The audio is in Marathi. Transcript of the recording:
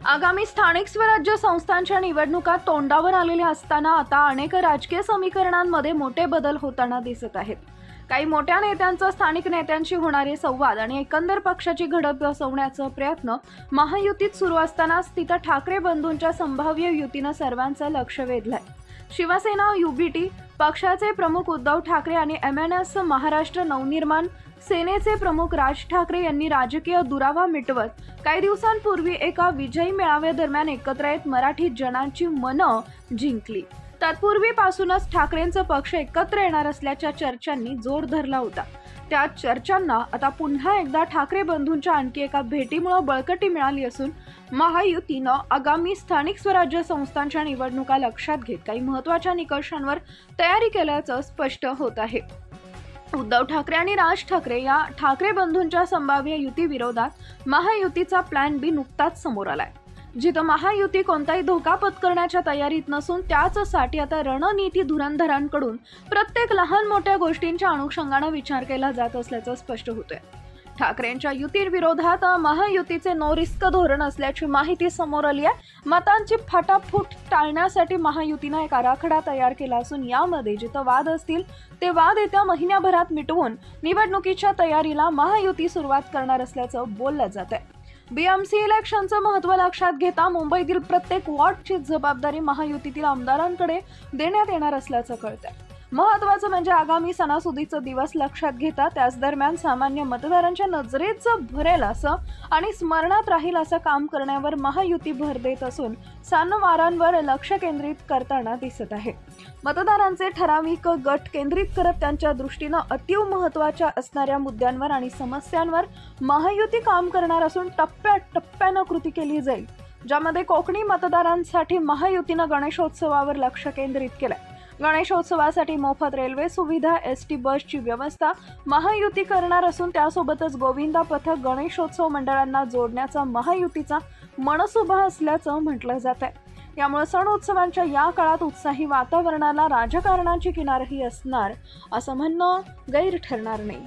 आगामी स्थानिक स्वराज्य संस्थांच्या निवडणुका तोंडावर आलेल्या असताना आता अनेक राजकीय समीकरणांमध्ये मोठे बदल होताना दिसत आहेत। काही मोठ्या नेत्यांचा स्थानिक नेत्यांशी होणारे संवाद आणि एकंदर पक्षाची घडप बसवण्याचा प्रयत्न महायुतीत सुरू असतानाच तिथं ठाकरे बंधूंच्या संभाव्य युतीनं सर्वांचं लक्ष वेधलंय। शिवसेना युबीटी पक्षाचे प्रमुख उद्धव ठाकरे आणि MNS महाराष्ट्र नवनिर्माण सेनेचे प्रमुख राज ठाकरे यांनी राजकीय दुरावा मिटवत काही दिवसांपूर्वी एका विजयी मेळाव्यादरम्यान एकत्र येत मराठी जनांची मनं जिंकली। तत्पूर्वीपासूनच ठाकरेंचा पक्ष एकत्र येणार असल्याच्या चर्चांनी जोर धरला होता। त्या चर्चांना आता पुन्हा एकदा ठाकरे बंधूंच्या आणखी एका भेटीमुळे बळकटी मिळाली असून महायुतीनं आगामी स्थानिक स्वराज्य संस्थांच्या निवडणुका लक्षात घेत काही महत्त्वाच्या निकषांवर तयारी केल्याचं स्पष्ट होत आहे। उद्धव ठाकरे आणि राज ठाकरे या ठाकरे बंधूंच्या संभाव्य युती विरोधात महायुतीचा प्लॅन बी नुकताच समोर आलाय, जिथं महायुती कोणताही धोका पत्करण्याच्या तयारीत नसून त्याचसाठी आता रणनीती धुरंधरांकडून प्रत्येक लहान मोठ्या गोष्टींच्या अनुषंगाने विचार केला जात असल्याचं स्पष्ट होतंय। ठाकरेंच्या युतीविरोधात महायुतीचे नो रिस्क धोरण असल्याची माहिती समोर आली आहे। मतांची फाटाफूट टाळण्यासाठी महायुतीने एक आराखडा तयार केला असून यामध्ये जिथं वाद असतील ते वाद येत्या महिन्याभरात मिटवून निवडणुकीच्या तयारीला महायुती सुरुवात करणार असल्याचं बोललं जात आहे। BMC इलेक्शनचं महत्त्व लक्षात घेता मुंबईतील प्रत्येक वॉर्डची जबाबदारी महायुतीतील आमदारांकडे देण्यात येणार असल्याचं कळतंय। महत्त्वाचं म्हणजे आगामी सणासुदीचा दिवस लक्षात घेता त्याच दरम्यान सामान्य मतदारांच्या नजरेत भरेल असं आणि स्मरणात राहील असं काम करण्यावर महायुती भर देत असून सणवारांवर लक्ष केंद्रित करताना दिसत आहे। मतदारांचे ठराविक गट केंद्रित करत त्यांच्या दृष्टीनं अतीव महत्त्वाच्या असणाऱ्या मुद्द्यांवर आणि समस्यांवर महायुती काम करणार असून टप्प्याटप्प्यानं कृती केली जाईल, ज्यामध्ये कोकणी मतदारांसाठी महायुतीनं गणेशोत्सवावर लक्ष केंद्रित केलंय। गणेशोत्सवासाठी मोफत रेल्वे सुविधा, ST बसची व्यवस्था महायुती करणार असून त्यासोबतच गोविंदा पथक गणेशोत्सव मंडळांना जोडण्याचा महायुतीचा मनसुबा असल्याचं म्हटलं जात आहे। यामुळे सण उत्सवांच्या या काळात उत्साही वातावरणाला राजकारणाची किनारही असणार असं म्हणणं गैर ठरणार नाही।